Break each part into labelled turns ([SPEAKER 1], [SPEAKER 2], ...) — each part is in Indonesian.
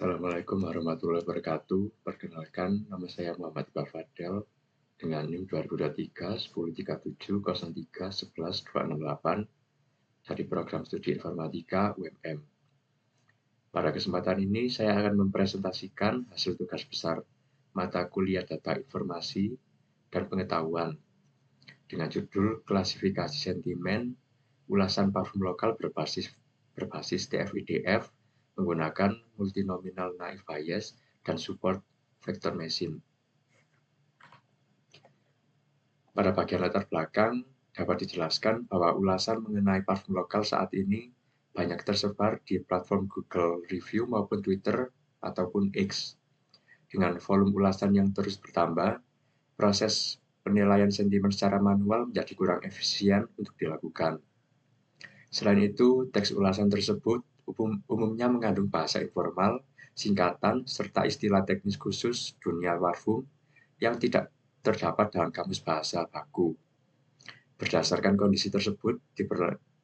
[SPEAKER 1] Assalamualaikum warahmatullahi wabarakatuh. Perkenalkan, nama saya Muhammad Iqbal Fadel dengan NIM 2023 1037 03 11 268 dari program studi informatika UMM. Pada kesempatan ini saya akan mempresentasikan hasil tugas besar mata kuliah data informasi dan pengetahuan dengan judul klasifikasi sentimen ulasan parfum lokal berbasis TF-IDF menggunakan multinominal naive Bayes dan support vector machine. Pada bagian latar belakang dapat dijelaskan bahwa ulasan mengenai parfum lokal saat ini banyak tersebar di platform Google Review maupun Twitter ataupun X. Dengan volume ulasan yang terus bertambah, proses penilaian sentimen secara manual menjadi kurang efisien untuk dilakukan. Selain itu, teks ulasan tersebut umumnya mengandung bahasa informal, singkatan, serta istilah teknis khusus dunia parfum yang tidak terdapat dalam kamus bahasa baku. Berdasarkan kondisi tersebut,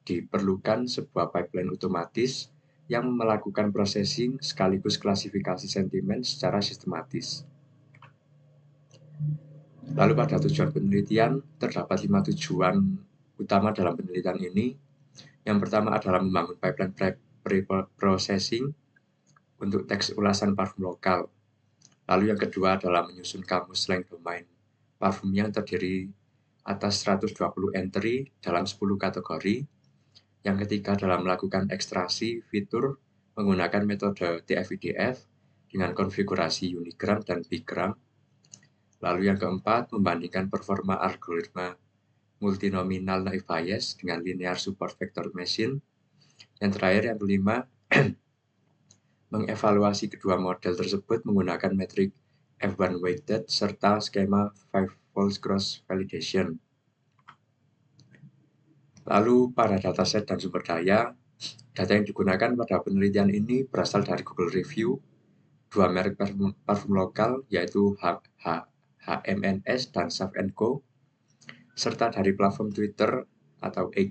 [SPEAKER 1] diperlukan sebuah pipeline otomatis yang melakukan processing sekaligus klasifikasi sentimen secara sistematis. Lalu pada tujuan penelitian, terdapat 5 tujuan utama dalam penelitian ini. Yang pertama adalah membangun pipeline pre-processing untuk teks ulasan parfum lokal. Lalu yang kedua adalah menyusun kamus slang domain parfum yang terdiri atas 120 entry dalam 10 kategori. Yang ketiga adalah melakukan ekstraksi fitur menggunakan metode TF-IDF dengan konfigurasi unigram dan bigram. Lalu yang keempat, membandingkan performa algoritma multinominal naive Bayes dengan linear support vector machine. Yang terakhir, yang kelima, mengevaluasi kedua model tersebut menggunakan metrik F1 weighted serta skema 5-fold cross validation. Lalu pada dataset dan sumber daya, data yang digunakan pada penelitian ini berasal dari Google Review, 2 merek parfum lokal yaitu HMNS dan Sav & Co, serta dari platform Twitter atau X.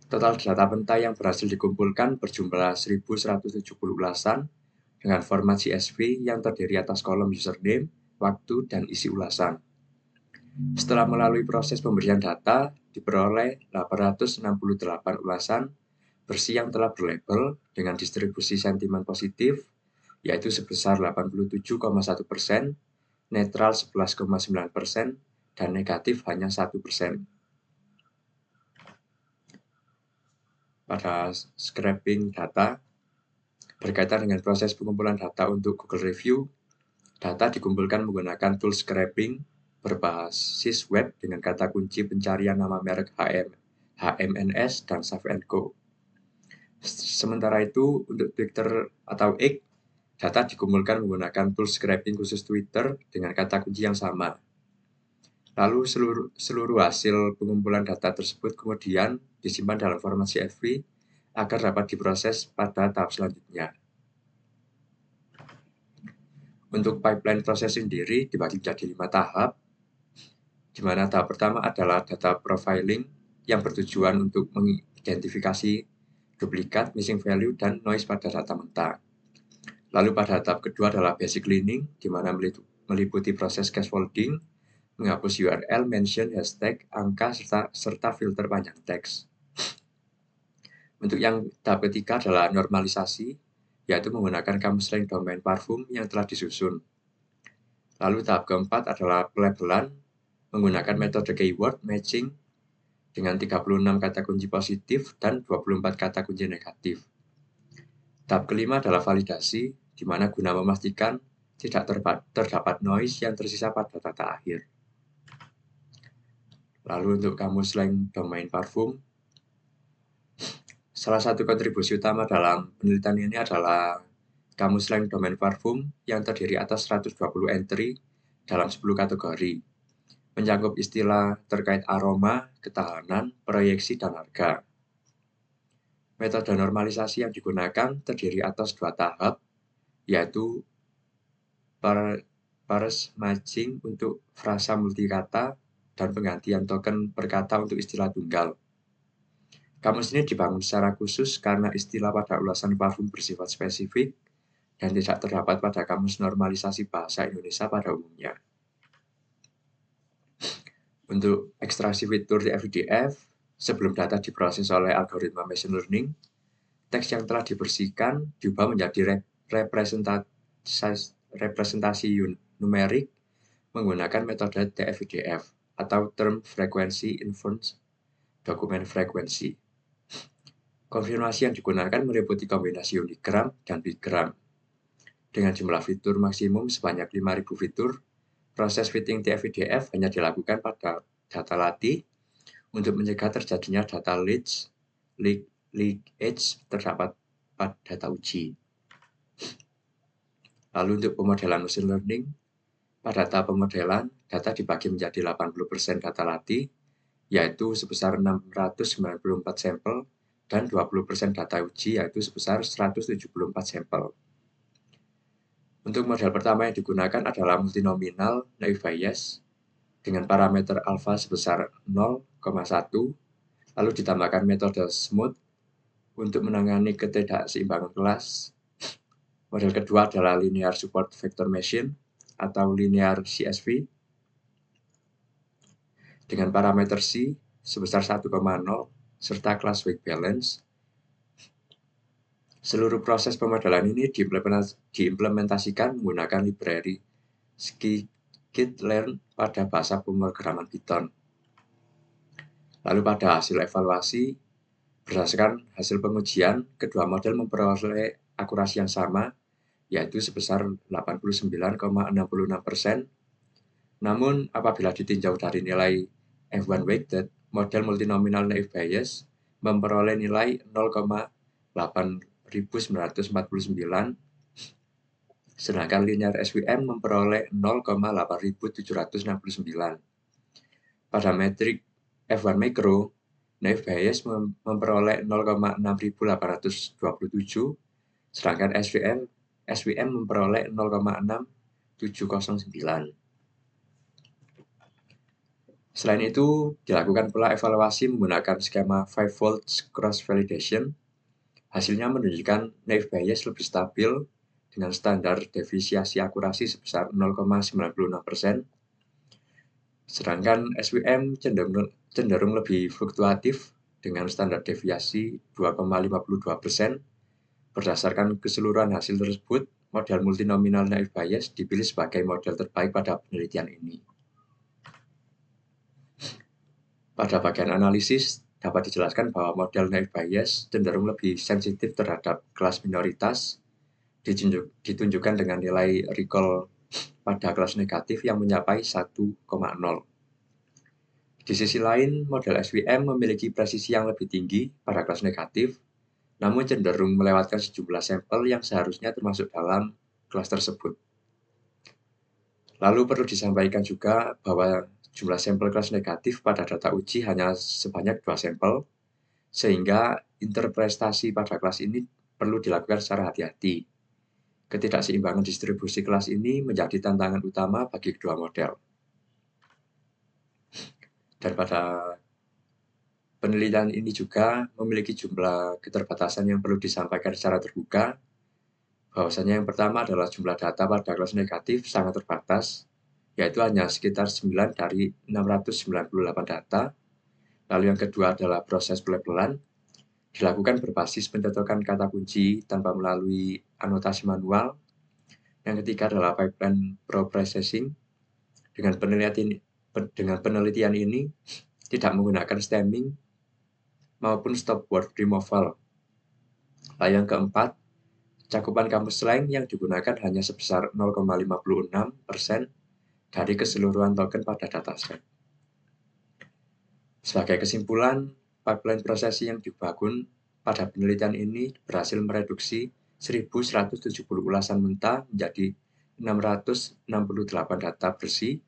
[SPEAKER 1] Total data pentai yang berhasil dikumpulkan berjumlah 1.170 ulasan dengan format CSV yang terdiri atas kolom username, waktu, dan isi ulasan. Setelah melalui proses pemberian data, diperoleh 868 ulasan bersih yang telah berlabel dengan distribusi sentimen positif, yaitu sebesar 87,1%, netral 11,9%, dan negatif hanya 1%. Pada scraping data, berkaitan dengan proses pengumpulan data untuk Google Review, data dikumpulkan menggunakan tool scraping berbasis web dengan kata kunci pencarian nama merek HMNS dan Sav & Co. Sementara itu, untuk Twitter atau X, data dikumpulkan menggunakan tool scraping khusus Twitter dengan kata kunci yang sama. Lalu seluruh hasil pengumpulan data tersebut kemudian disimpan dalam format CSV agar dapat diproses pada tahap selanjutnya. Untuk pipeline proses sendiri dibagi menjadi 5 tahap, di mana tahap pertama adalah data profiling yang bertujuan untuk mengidentifikasi duplikat, missing value, dan noise pada data mentah. Lalu pada tahap kedua adalah basic cleaning, di mana meliputi proses scaffolding, menghapus URL, mention, hashtag, angka, serta filter panjang teks. Untuk yang tahap ketiga adalah normalisasi, yaitu menggunakan kamus slang domain parfum yang telah disusun. Lalu tahap keempat adalah pelabelan, menggunakan metode keyword matching dengan 36 kata kunci positif dan 24 kata kunci negatif. Tahap kelima adalah validasi, di mana guna memastikan tidak terdapat noise yang tersisa pada data akhir. Lalu untuk kamus slang domain parfum, salah satu kontribusi utama dalam penelitian ini adalah kamus slang domain parfum yang terdiri atas 120 entry dalam 10 kategori, mencakup istilah terkait aroma, ketahanan, proyeksi, dan harga. Metode normalisasi yang digunakan terdiri atas 2 tahap, yaitu parse matching untuk frasa multikata dan penggantian token per kata untuk istilah tunggal. Kamus ini dibangun secara khusus karena istilah pada ulasan parfum bersifat spesifik dan tidak terdapat pada Kamus Normalisasi Bahasa Indonesia pada umumnya. Untuk ekstraksi fitur di FDF, sebelum data diproses oleh algoritma machine learning, teks yang telah dibersihkan diubah menjadi representasi numerik menggunakan metode TF-IDF atau Term Frequency Inference Document Frequency. Konfirmasi yang digunakan meliputi kombinasi unigram dan bigram. Dengan jumlah fitur maksimum sebanyak 5.000 fitur, proses fitting TF-IDF hanya dilakukan pada data latih untuk mencegah terjadinya data leakage terdapat pada data uji. Lalu untuk pemodelan machine learning, pada tahap pemodelan, data dibagi menjadi 80% data latih, yaitu sebesar 694 sampel, dan 20% data uji, yaitu sebesar 174 sampel. Untuk model pertama yang digunakan adalah multinominal naive Bayes dengan parameter alpha sebesar 0,1, lalu ditambahkan metode smooth untuk menangani ketidakseimbangan kelas. Model kedua adalah linear support vector machine atau linear CSV dengan parameter C sebesar 1,0 serta class weight balance. Seluruh proses pemodelan ini diimplementasikan menggunakan library scikit-learn pada bahasa pemrograman Python. Lalu pada hasil evaluasi, berdasarkan hasil pengujian, kedua model memperoleh akurasi yang sama, yaitu sebesar 89,66%. Namun, apabila ditinjau dari nilai F1 weighted, model multinominal naive Bayes memperoleh nilai 0,8949, sedangkan linear SVM memperoleh 0,8769. Pada metrik F1 micro, naive Bayes memperoleh 0,6827, sedangkan SVM memperoleh 0,6709. Selain itu, dilakukan pula evaluasi menggunakan skema 5-fold cross validation. Hasilnya menunjukkan naive Bayes lebih stabil dengan standar deviasi akurasi sebesar 0,96%, sedangkan SVM cenderung lebih fluktuatif dengan standar deviasi 2,52%. Berdasarkan keseluruhan hasil tersebut, model multinominal naive Bayes dipilih sebagai model terbaik pada penelitian ini. Pada bagian analisis, dapat dijelaskan bahwa model naive Bayes cenderung lebih sensitif terhadap kelas minoritas, ditunjukkan dengan nilai recall pada kelas negatif yang mencapai 1,0. Di sisi lain, model SVM memiliki presisi yang lebih tinggi pada kelas negatif, namun cenderung melewatkan sejumlah sampel yang seharusnya termasuk dalam kelas tersebut. Lalu perlu disampaikan juga bahwa jumlah sampel kelas negatif pada data uji hanya sebanyak 2 sampel, sehingga interpretasi pada kelas ini perlu dilakukan secara hati-hati. Ketidakseimbangan distribusi kelas ini menjadi tantangan utama bagi kedua model. Dan pada penelitian ini juga memiliki jumlah keterbatasan yang perlu disampaikan secara terbuka, bahwasanya yang pertama adalah jumlah data pada kelas negatif sangat terbatas, yaitu hanya sekitar 9 dari 698 data. Lalu yang kedua adalah proses pelabelan, dilakukan berbasis pencocokan kata kunci tanpa melalui anotasi manual. Yang ketiga adalah pipeline processing. Dengan penelitian ini tidak menggunakan stemming maupun stop word removal. Lalu yang keempat, cakupan kamus slang yang digunakan hanya sebesar 0,56% dari keseluruhan token pada dataset. Sebagai kesimpulan, pipeline processing yang dibangun pada penelitian ini berhasil mereduksi 1.170 ulasan mentah menjadi 668 data bersih.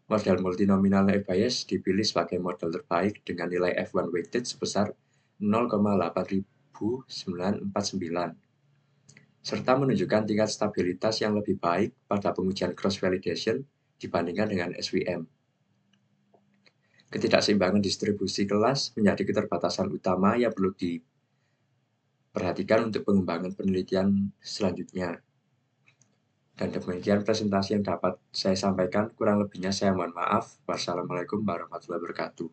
[SPEAKER 1] Model multinominal naive Bayes dipilih sebagai model terbaik dengan nilai F1 weighted sebesar 0,8949, serta menunjukkan tingkat stabilitas yang lebih baik pada pengujian cross validation dibandingkan dengan SVM. Ketidakseimbangan distribusi kelas menjadi keterbatasan utama yang perlu diperhatikan untuk pengembangan penelitian selanjutnya. Dan demikian presentasi yang dapat saya sampaikan, kurang lebihnya saya mohon maaf. Wassalamualaikum warahmatullahi wabarakatuh.